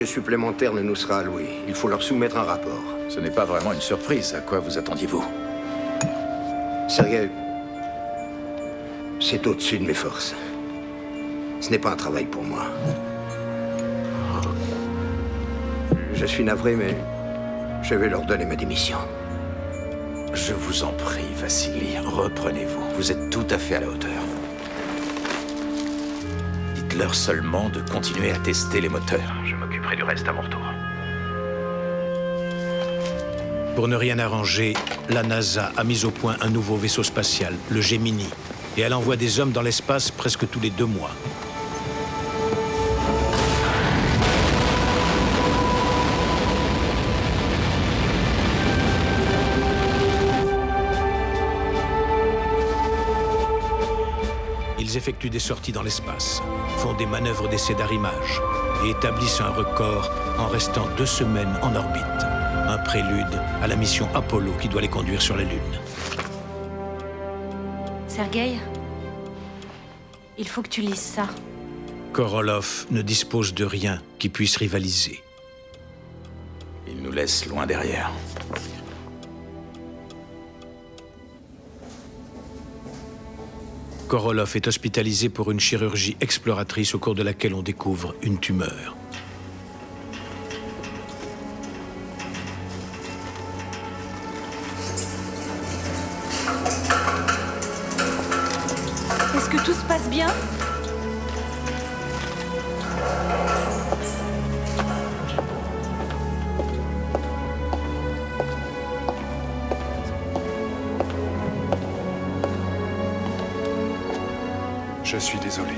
supplémentaire ne nous sera alloué. Il faut leur soumettre un rapport. Ce n'est pas vraiment une surprise. À quoi vous attendiez-vous? Sergei, c'est au-dessus de mes forces. Ce n'est pas un travail pour moi. Je suis navré, mais je vais leur donner ma démission. Je vous en prie, Vassili, reprenez-vous. Vous êtes tout à fait à la hauteur. Dites-leur seulement de continuer à tester les moteurs. Je m'occuperai du reste à mon retour. Pour ne rien arranger, la NASA a mis au point un nouveau vaisseau spatial, le Gemini, et elle envoie des hommes dans l'espace presque tous les 2 mois. Ils effectuent des sorties dans l'espace, font des manœuvres d'essai d'arrimage et établissent un record en restant 2 semaines en orbite. Un prélude à la mission Apollo qui doit les conduire sur la Lune. Sergei, il faut que tu lises ça. Korolev ne dispose de rien qui puisse rivaliser. Il nous laisse loin derrière. Korolev est hospitalisé pour une chirurgie exploratrice au cours de laquelle on découvre une tumeur. Est-ce que tout se passe bien? Je suis désolé.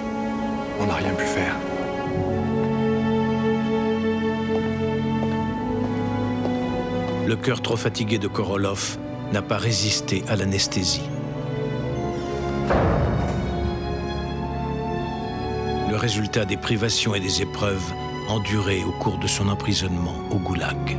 On n'a rien pu faire. Le cœur trop fatigué de Korolev n'a pas résisté à l'anesthésie. Le résultat des privations et des épreuves endurées au cours de son emprisonnement au goulag.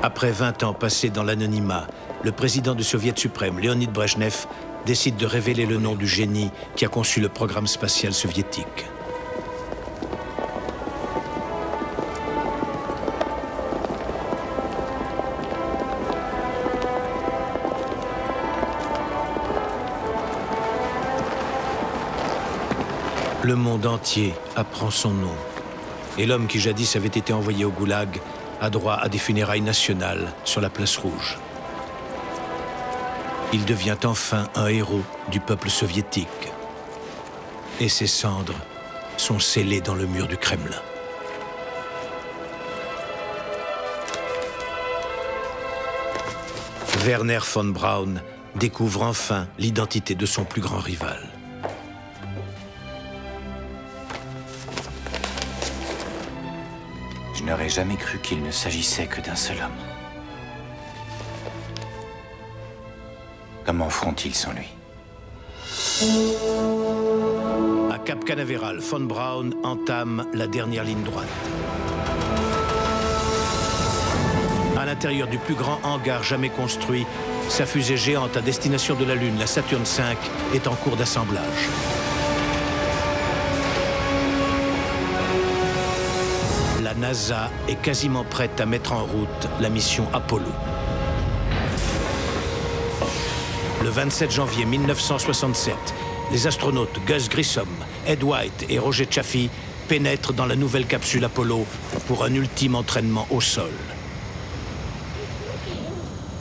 Après 20 ans passés dans l'anonymat, le président du Soviet suprême, Leonid Brejnev, décide de révéler le nom du génie qui a conçu le programme spatial soviétique. Le monde entier apprend son nom. Et l'homme qui jadis avait été envoyé au goulag a droit à des funérailles nationales sur la place rouge. Il devient enfin un héros du peuple soviétique. Et ses cendres sont scellées dans le mur du Kremlin. Werner von Braun découvre enfin l'identité de son plus grand rival. Je n'aurais jamais cru qu'il ne s'agissait que d'un seul homme. Comment feront-ils sans lui? À Cap Canaveral, von Braun entame la dernière ligne droite. À l'intérieur du plus grand hangar jamais construit, sa fusée géante à destination de la Lune, la Saturne V, est en cours d'assemblage. La NASA est quasiment prête à mettre en route la mission Apollo. Le 27 janvier 1967, les astronautes Gus Grissom, Ed White et Roger Chaffee pénètrent dans la nouvelle capsule Apollo pour un ultime entraînement au sol.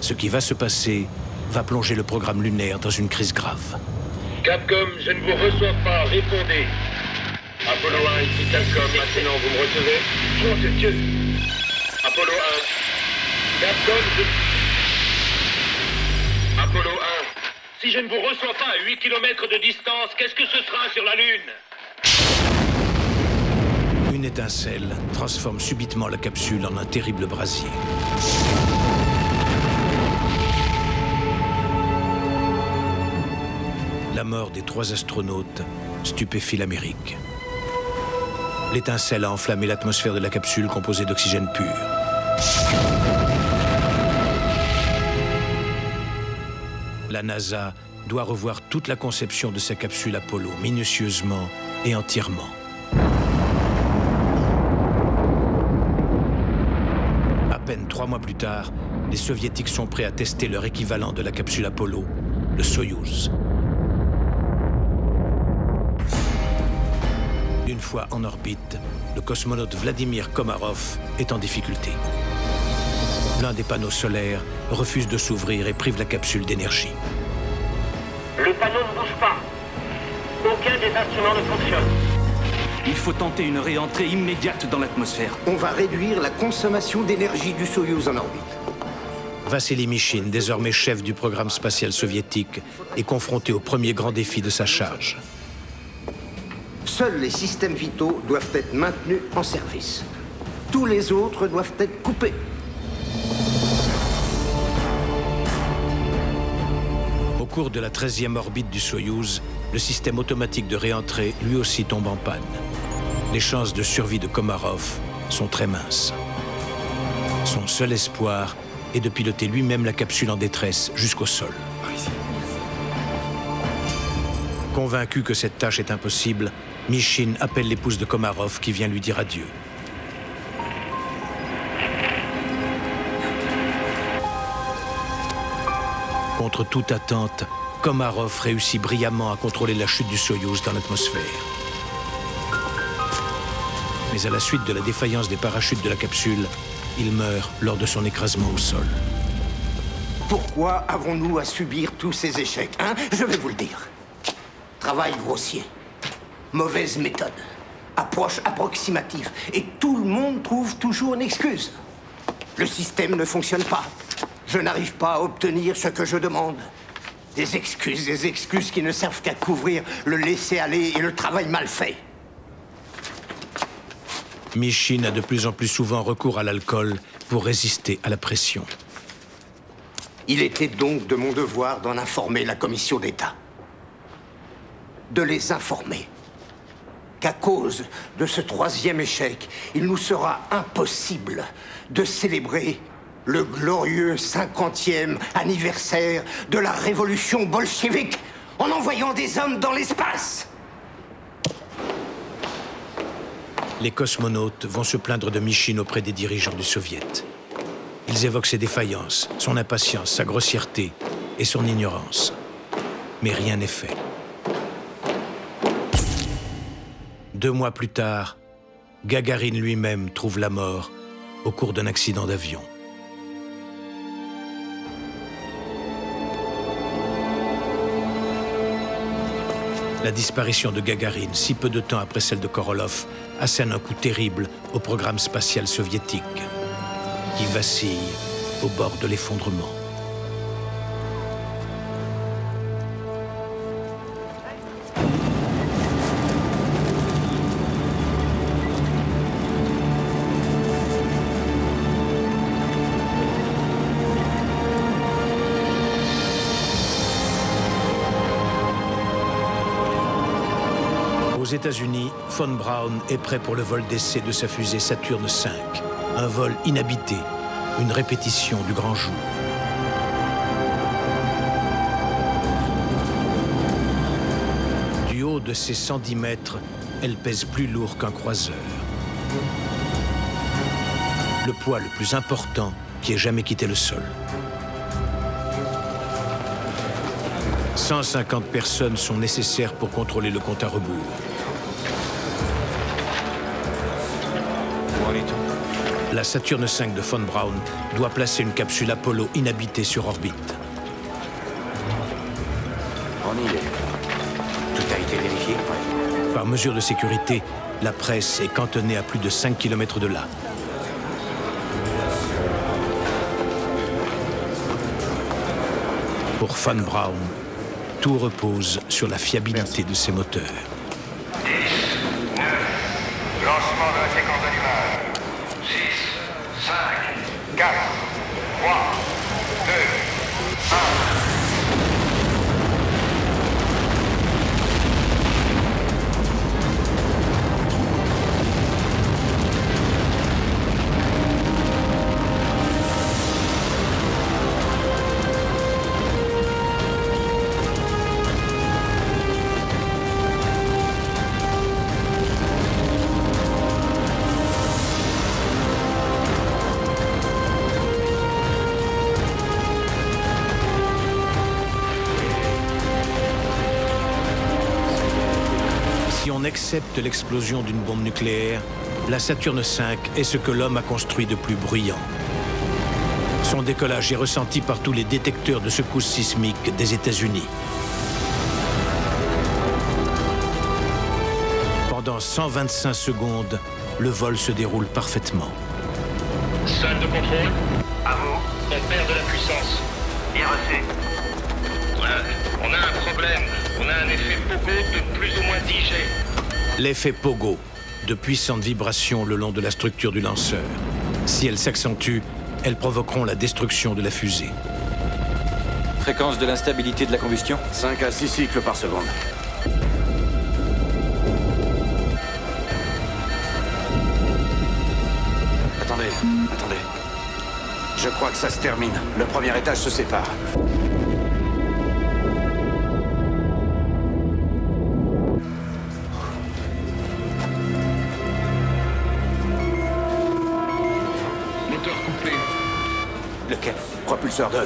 Ce qui va se passer va plonger le programme lunaire dans une crise grave. Capcom, je ne vous reçois pas, répondez. Apollo 1, ici Capcom, maintenant vous me recevez? Oh, c'est Dieu. Apollo 1. Capcom, Apollo 1. Si je ne vous reçois pas à 8 km de distance, qu'est-ce que ce sera sur la Lune? Une étincelle transforme subitement la capsule en un terrible brasier. La mort des 3 astronautes stupéfie l'Amérique. L'étincelle a enflammé l'atmosphère de la capsule composée d'oxygène pur. La NASA doit revoir toute la conception de sa capsule Apollo, minutieusement et entièrement. À peine 3 mois plus tard, les Soviétiques sont prêts à tester leur équivalent de la capsule Apollo, le Soyouz. Une fois en orbite, le cosmonaute Vladimir Komarov est en difficulté. L'un des panneaux solaires refuse de s'ouvrir et prive la capsule d'énergie. Le panneau ne bouge pas. Aucun des instruments ne fonctionne. Il faut tenter une réentrée immédiate dans l'atmosphère. On va réduire la consommation d'énergie du Soyouz en orbite. Vassili Mishin, désormais chef du programme spatial soviétique, est confronté au premier grand défi de sa charge. Seuls les systèmes vitaux doivent être maintenus en service. Tous les autres doivent être coupés. Au cours de la 13e orbite du Soyouz, le système automatique de réentrée lui aussi tombe en panne. Les chances de survie de Komarov sont très minces. Son seul espoir est de piloter lui-même la capsule en détresse jusqu'au sol. Convaincu que cette tâche est impossible, Mishin appelle l'épouse de Komarov qui vient lui dire adieu. Contre toute attente, Komarov réussit brillamment à contrôler la chute du Soyouz dans l'atmosphère. Mais à la suite de la défaillance des parachutes de la capsule, il meurt lors de son écrasement au sol. Pourquoi avons-nous à subir tous ces échecs, hein? Je vais vous le dire. Travail grossier, mauvaise méthode, approche approximative, et tout le monde trouve toujours une excuse. Le système ne fonctionne pas. Je n'arrive pas à obtenir ce que je demande. Des excuses qui ne servent qu'à couvrir le laisser-aller et le travail mal fait. Mishin a de plus en plus souvent recours à l'alcool pour résister à la pression. Il était donc de mon devoir d'en informer la commission d'État. De les informer qu'à cause de ce 3e échec, il nous sera impossible de célébrer le glorieux 50e anniversaire de la révolution bolchevique en envoyant des hommes dans l'espace. Les cosmonautes vont se plaindre de Mishin auprès des dirigeants du Soviet. Ils évoquent ses défaillances, son impatience, sa grossièreté et son ignorance. Mais rien n'est fait. 2 mois plus tard, Gagarine lui-même trouve la mort au cours d'un accident d'avion. La disparition de Gagarine, si peu de temps après celle de Korolev, assène un coup terrible au programme spatial soviétique, qui vacille au bord de l'effondrement. Aux États-Unis, Von Braun est prêt pour le vol d'essai de sa fusée Saturne V, un vol inhabité, une répétition du grand jour. Du haut de ses 110 mètres, elle pèse plus lourd qu'un croiseur. Le poids le plus important qui ait jamais quitté le sol. 150 personnes sont nécessaires pour contrôler le compte à rebours. La Saturne V de Von Braun doit placer une capsule Apollo inhabitée sur orbite. On y est. Tout a été vérifié? Par mesure de sécurité, la presse est cantonnée à plus de 5 km de là. Pour Von Braun, tout repose sur la fiabilité de ses moteurs. 10, 9, lancement de la séquence d'allumage. 6, 5, 4, 3, 2, 1. Excepte l'explosion d'une bombe nucléaire, la Saturne V est ce que l'homme a construit de plus bruyant. Son décollage est ressenti par tous les détecteurs de secousses sismiques des États-Unis. Pendant 125 secondes, le vol se déroule parfaitement. Salle de contrôle. À vous. On perd de la puissance. Bien reçu. On a un problème. On a un effet Pogo de plus ou moins 10 G. L'effet Pogo, de puissantes vibrations le long de la structure du lanceur. Si elles s'accentuent, elles provoqueront la destruction de la fusée. Fréquence de l'instabilité de la combustion? 5 à 6 cycles par seconde. Attendez. Je crois que ça se termine. Le premier étage se sépare. Moteur coupé. Lequel? Propulseur 2.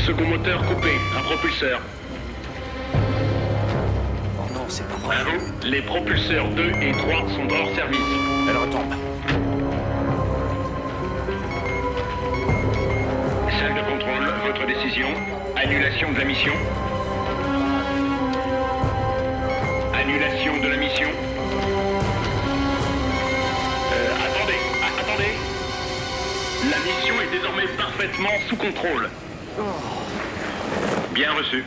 Second moteur coupé. Un propulseur. Oh non, c'est pas vrai. Allô? Les propulseurs 2 et 3 sont hors service. Elle retombe. Salle de contrôle, votre décision. Annulation de la mission. Annulation de la mission. Attendez. La mission est désormais parfaitement sous contrôle. Bien reçu.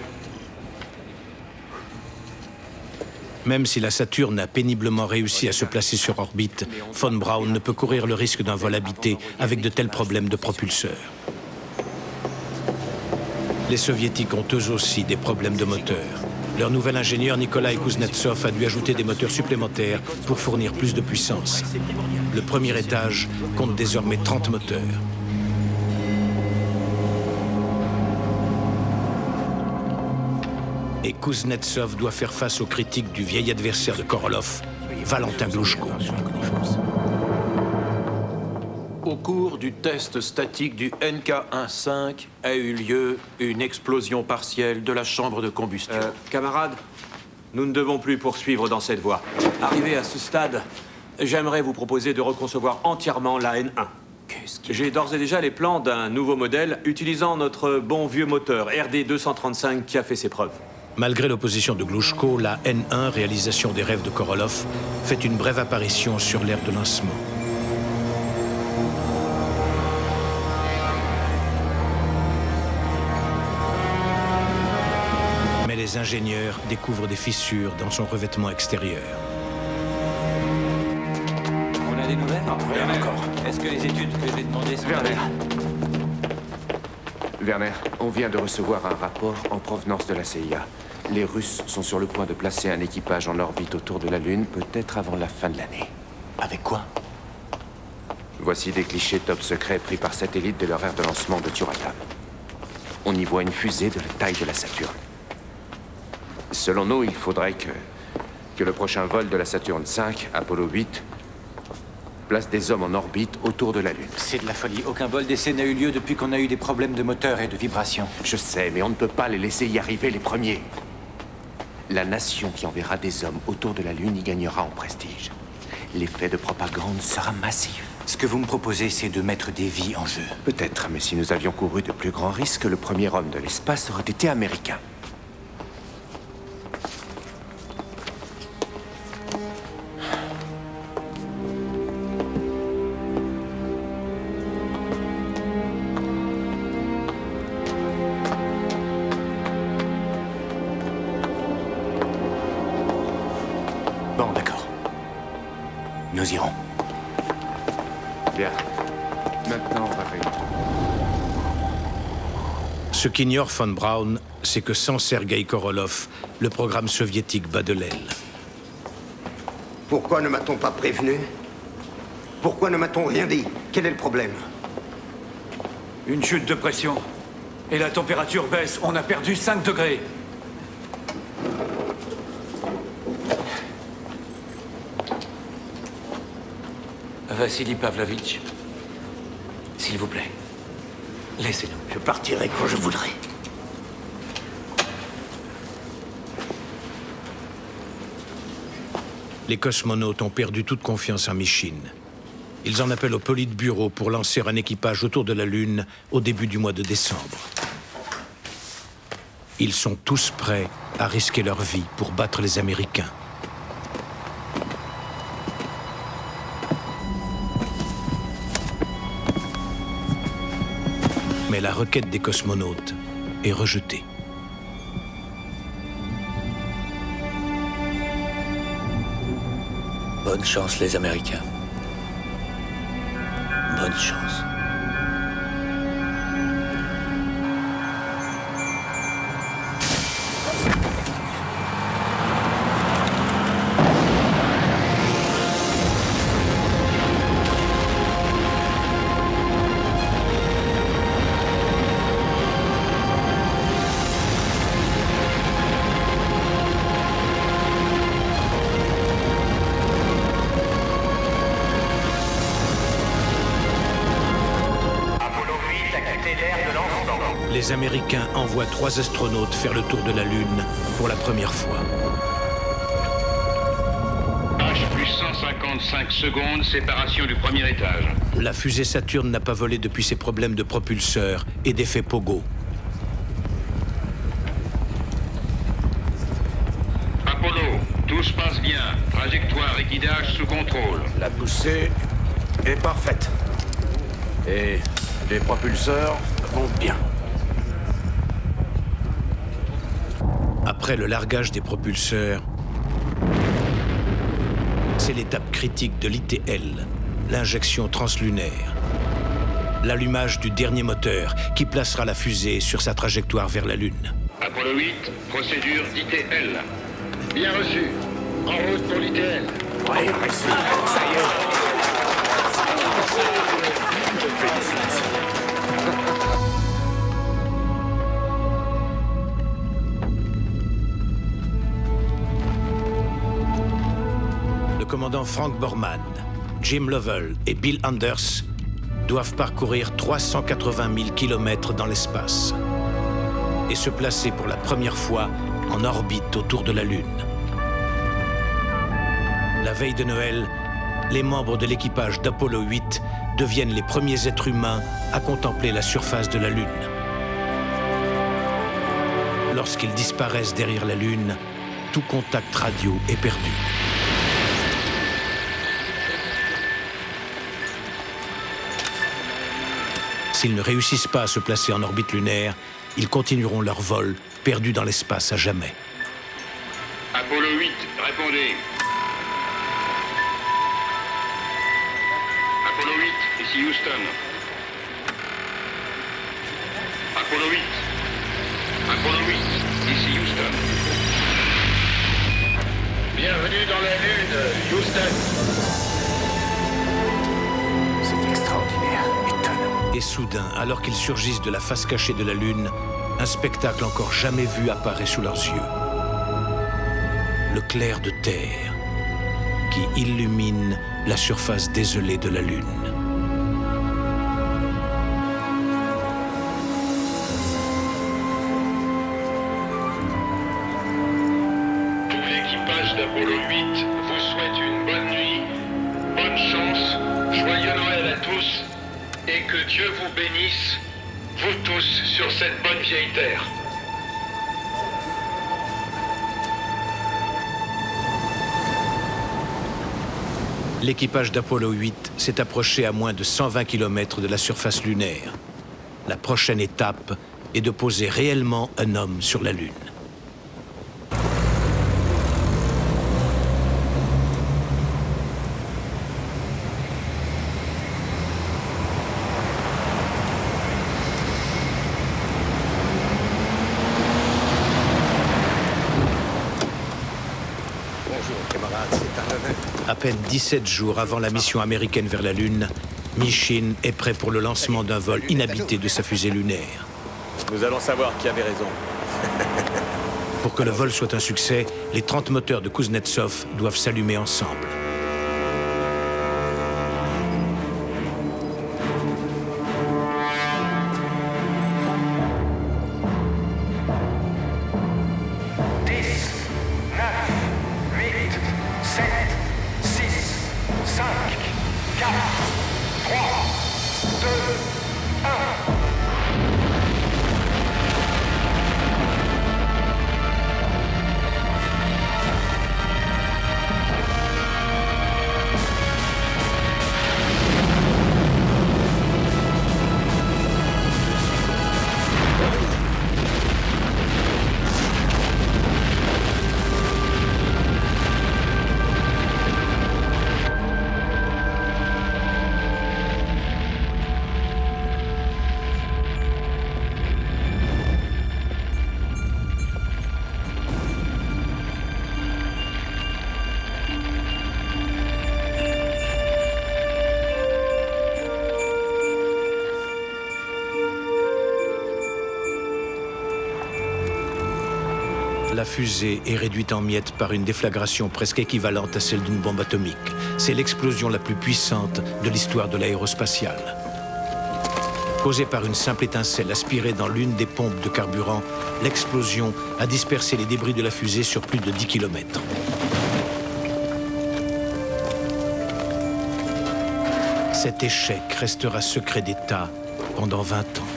Même si la Saturne a péniblement réussi à se placer sur orbite, Von Braun ne peut courir le risque d'un vol habité avec de tels problèmes de propulseurs. Les Soviétiques ont eux aussi des problèmes de moteur. Leur nouvel ingénieur Nikolai Kuznetsov a dû ajouter des moteurs supplémentaires pour fournir plus de puissance. Le premier étage compte désormais 30 moteurs. Et Kuznetsov doit faire face aux critiques du vieil adversaire de Korolev, Valentin Glouchko. Au cours du test statique du NK-15 a eu lieu une explosion partielle de la chambre de combustion. Camarades, nous ne devons plus poursuivre dans cette voie. Arrivé à ce stade, j'aimerais vous proposer de reconcevoir entièrement la N1. J'ai d'ores et déjà les plans d'un nouveau modèle utilisant notre bon vieux moteur RD-235 qui a fait ses preuves. Malgré l'opposition de Glouchko, la N1, réalisation des rêves de Korolev, fait une brève apparition sur l'aire de lancement. Mais les ingénieurs découvrent des fissures dans son revêtement extérieur. On a des nouvelles? Non, rien encore. Est-ce que les études que j'ai demandées sont... Werner, on vient de recevoir un rapport en provenance de la CIA. Les Russes sont sur le point de placer un équipage en orbite autour de la Lune, peut-être avant la fin de l'année. Avec quoi? Voici des clichés top secrets pris par satellite de leur aire de lancement de Turatam. On y voit une fusée de la taille de la Saturne. Selon nous, il faudrait que le prochain vol de la Saturne V, Apollo 8, place des hommes en orbite autour de la Lune. C'est de la folie. Aucun vol d'essai n'a eu lieu depuis qu'on a eu des problèmes de moteur et de vibration. Je sais, mais on ne peut pas les laisser y arriver les premiers. La nation qui enverra des hommes autour de la Lune y gagnera en prestige. L'effet de propagande sera massif. Ce que vous me proposez, c'est de mettre des vies en jeu. Peut-être, mais si nous avions couru de plus grands risques, le premier homme de l'espace aurait été américain. Bon, d'accord. Nous irons. Bien. Maintenant, on va réunir. Ce qu'ignore Von Braun, c'est que sans Sergueï Korolev, le programme soviétique bat de l'aile. Pourquoi ne m'a-t-on pas prévenu? Pourquoi ne m'a-t-on rien dit? Quel est le problème? Une chute de pression. Et la température baisse. On a perdu 5 degrés. Vassili Pavlovitch, s'il vous plaît. Laissez-nous. Je partirai quand je voudrai. Les cosmonautes ont perdu toute confiance en Micheline. Ils en appellent au Politburo pour lancer un équipage autour de la Lune au début du mois de décembre. Ils sont tous prêts à risquer leur vie pour battre les Américains. Mais la requête des cosmonautes est rejetée. Bonne chance, les Américains. Bonne chance. Les Américains envoient 3 astronautes faire le tour de la Lune pour la première fois. H plus 155 secondes, séparation du premier étage. La fusée Saturne n'a pas volé depuis ses problèmes de propulseur et d'effet pogo. Apollo, tout se passe bien. Trajectoire et guidage sous contrôle. La poussée est parfaite. Et les propulseurs vont bien. Après le largage des propulseurs, c'est l'étape critique de l'ITL, l'injection translunaire. L'allumage du dernier moteur qui placera la fusée sur sa trajectoire vers la Lune. Apollo 8, procédure d'ITL. Bien reçu. En route pour l'ITL. Oui, merci. Ça y est. Félicitations. Le commandant Frank Borman, Jim Lovell et Bill Anders doivent parcourir 380 000 kilomètres dans l'espace et se placer pour la première fois en orbite autour de la Lune. La veille de Noël, les membres de l'équipage d'Apollo 8 deviennent les premiers êtres humains à contempler la surface de la Lune. Lorsqu'ils disparaissent derrière la Lune, tout contact radio est perdu. S'ils ne réussissent pas à se placer en orbite lunaire, ils continueront leur vol, perdus dans l'espace à jamais. Apollo 8, répondez. Apollo 8, ici Houston. Apollo 8. Apollo 8, ici Houston. Bienvenue dans la Lune, Houston. C'est extraordinaire, étonnant. Et soudain, alors qu'ils surgissent de la face cachée de la Lune, un spectacle encore jamais vu apparaît sous leurs yeux. Le clair de terre qui illumine la surface désolée de la Lune. Tout l'équipage d'Apollo 8 vous souhaite une bonne nuit, bonne chance, joyeux Noël à tous, et que Dieu vous bénisse, vous tous, sur cette bonne vieille terre. L'équipage d'Apollo 8 s'est approché à moins de 120 km de la surface lunaire. La prochaine étape est de poser réellement un homme sur la Lune. À peine 17 jours avant la mission américaine vers la Lune, Micheline est prêt pour le lancement d'un vol inhabité de sa fusée lunaire. Nous allons savoir qui avait raison. Pour que le vol soit un succès, les 30 moteurs de Kuznetsov doivent s'allumer ensemble. 8, 7, 6, 5, 4, 3, 2, 1. La fusée est réduite en miettes par une déflagration presque équivalente à celle d'une bombe atomique. C'est l'explosion la plus puissante de l'histoire de l'aérospatiale. Causée par une simple étincelle aspirée dans l'une des pompes de carburant, l'explosion a dispersé les débris de la fusée sur plus de 10 km. Cet échec restera secret d'État pendant 20 ans.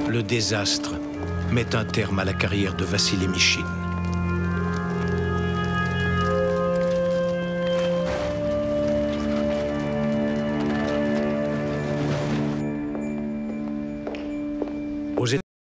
Le désastre met un terme à la carrière de Vassili Michine.